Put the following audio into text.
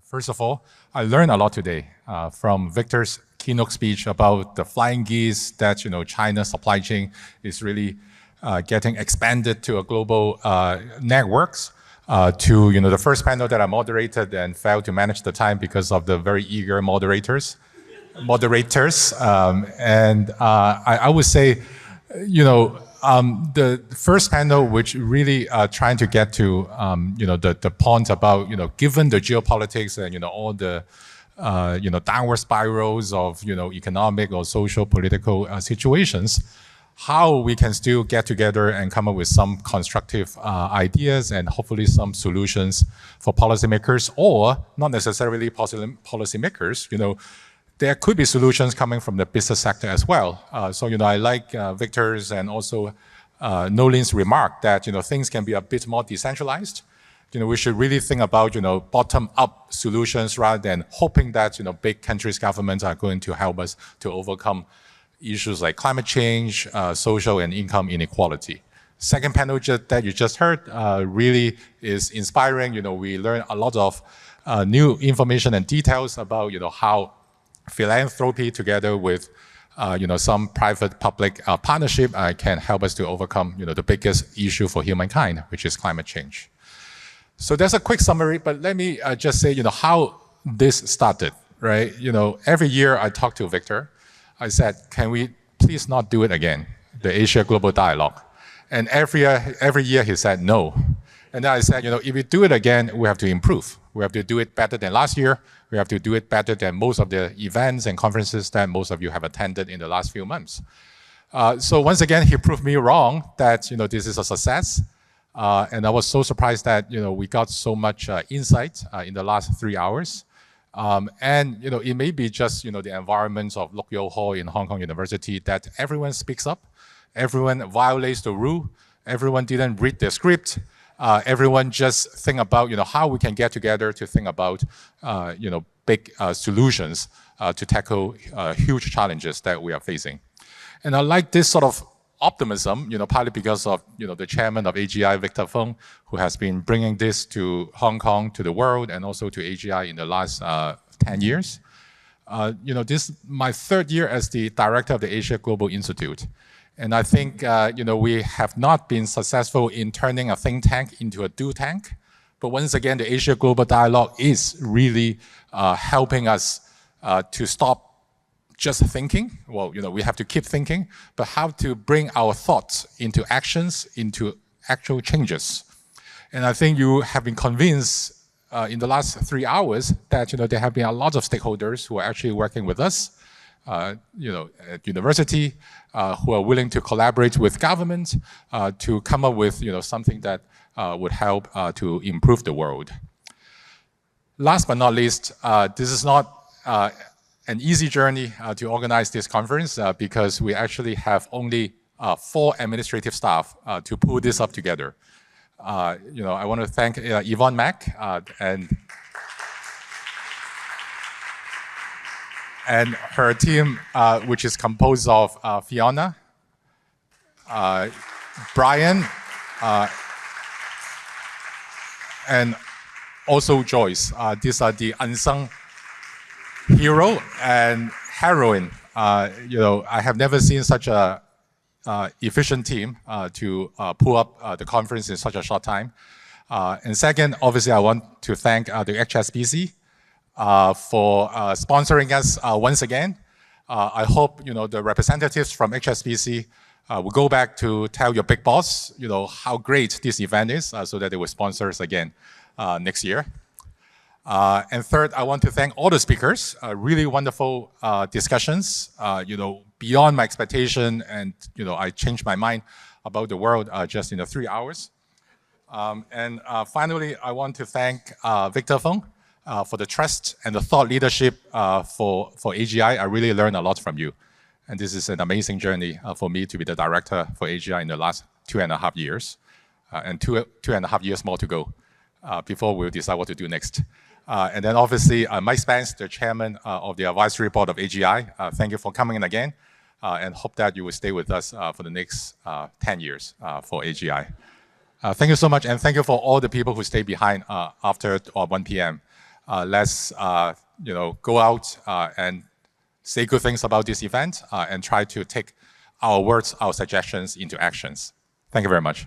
First of all, I learned a lot today from Victor's keynote speech about the flying geese that China's supply chain is really getting expanded to a global networks. To the first panel that I moderated and failed to manage the time because of the very eager moderators. And I would say, the first panel, which really trying to get to, the point about, given the geopolitics and, all the, downward spirals of, economic or social political situations, how we can still get together and come up with some constructive ideas and hopefully some solutions for policymakers, or not necessarily policymakers, there could be solutions coming from the business sector as well. So, I like Victor's and also Nolin's remark that, things can be a bit more decentralized. We should really think about, bottom-up solutions rather than hoping that, big countries' governments are going to help us to overcome issues like climate change, social and income inequality. Second panel that you just heard really is inspiring. We learned a lot of new information and details about, how philanthropy together with some private-public partnership can help us to overcome the biggest issue for humankind, which is climate change. So that's a quick summary, but let me just say how this started, right? Every year I talk to Victor. I said, can we please not do it again, the Asia Global Dialogue? And every year he said no. And then I said, if we do it again, we have to improve. We have to do it better than last year. We have to do it better than most of the events and conferences that most of you have attended in the last few months. So once again, he proved me wrong that this is a success. And I was so surprised that we got so much insight in the last 3 hours. And it may be just the environments of Lok Yo Hall in Hong Kong University that everyone speaks up, everyone violates the rule, everyone didn't read the script, everyone just think about how we can get together to think about big solutions to tackle huge challenges that we are facing. And I like this sort of optimism, partly because of the chairman of AGI, Victor Fung, who has been bringing this to Hong Kong, to the world, and also to AGI in the last 10 years. This is my third year as the director of the Asia Global Institute. And I think, we have not been successful in turning a think tank into a do tank. But once again, the Asia Global Dialogue is really helping us to stop just thinking. Well, we have to keep thinking, but how to bring our thoughts into actions, into actual changes. And I think you have been convinced in the last 3 hours that there have been a lot of stakeholders who are actually working with us, at university, who are willing to collaborate with government to come up with something that would help to improve the world. Last but not least, this is not an easy journey to organize this conference because we actually have only 4 administrative staff to pull this up together. I want to thank Yvonne Mack and her team, which is composed of Fiona, Brian, and also Joyce. These are the unsung hero and heroine. I have never seen such a efficient team to pull up the conference in such a short time. And second, obviously, I want to thank the HSBC for sponsoring us once again. I hope the representatives from HSBC will go back to tell your big boss how great this event is so that they will sponsor us again next year. And third, I want to thank all the speakers. Really wonderful discussions, beyond my expectation, and I changed my mind about the world just in the 3 hours. And finally, I want to thank Victor Fung for the trust and the thought leadership for AGI. I really learned a lot from you. And this is an amazing journey for me to be the director for AGI in the last 2.5 years, and two and a half years more to go before we'll decide what to do next. And then obviously, Mike Spence, the chairman of the advisory board of AGI. Thank you for coming in again, and hope that you will stay with us for the next 10 years for AGI. Thank you so much, and thank you for all the people who stay behind after 1 p.m. let's go out and say good things about this event and try to take our words, our suggestions into actions. Thank you very much.